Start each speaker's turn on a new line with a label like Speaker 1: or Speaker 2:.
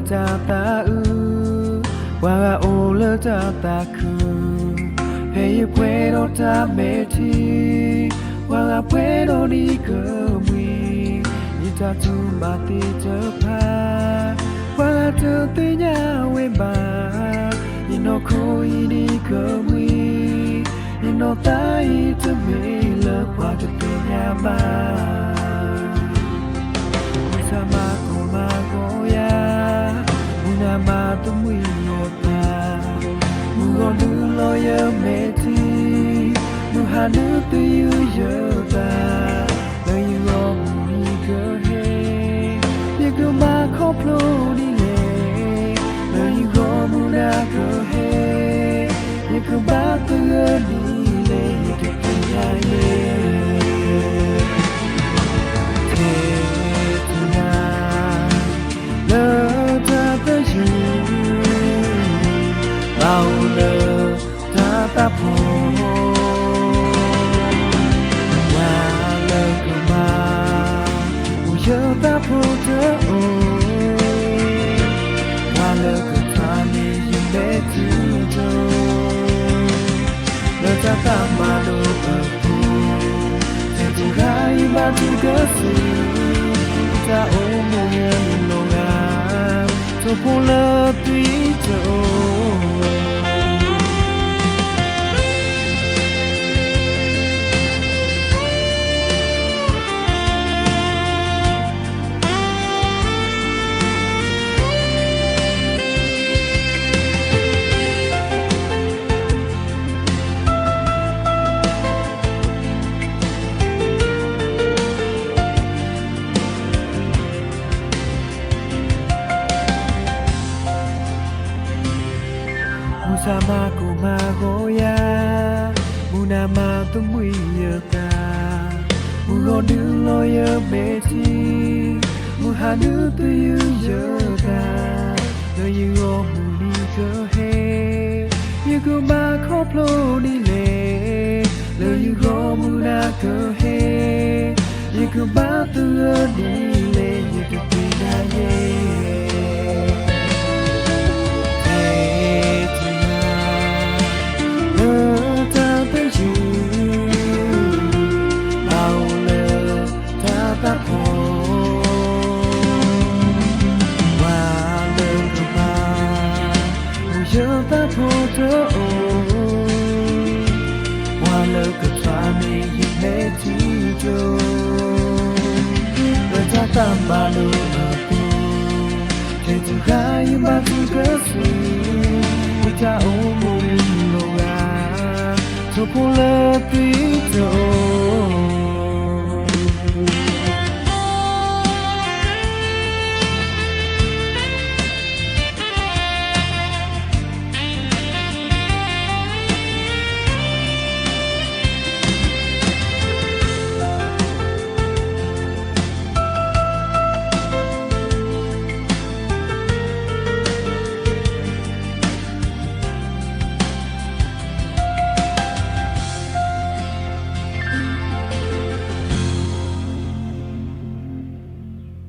Speaker 1: ta u wa o le ta ku hey pwe do ta me ti wa pwe do ni ko mui ni ta tu ma ti to pa wa tu ti nya we ba ni no ko ni ko mui ni no ta i to me le kwa tu ti nya ba sama ko ma ko ya una ma tu mui no ta mu go lu lo ya me ti mu ha nu tu yu yo ta lo yu go ni ko he ni ko ma ko plo ni le lo yu go mu na ko he ni ko ba tu ni le ni ko ya ye ta po wa le ko ma u yo ta po to wa le ko ta ni yin le tu to le ta ma do pa pu te tu ga i ma tu ga si ta o mo ye lo ga to po le tui to sama ko ma go ya muna ma tu mui ya ta mu go du lo ya me ti mu ha nu tu yu ya ta lo yu go mu ni go he you go ma ko plo ni le lo yu go mu na go he you go ba tu ni le you go be na ye ta po to wa lo ko twa me yi me ti jo ta ta ma lo ma pu te tu ga yi ma tu ga si wi ta o mo lo ga so po le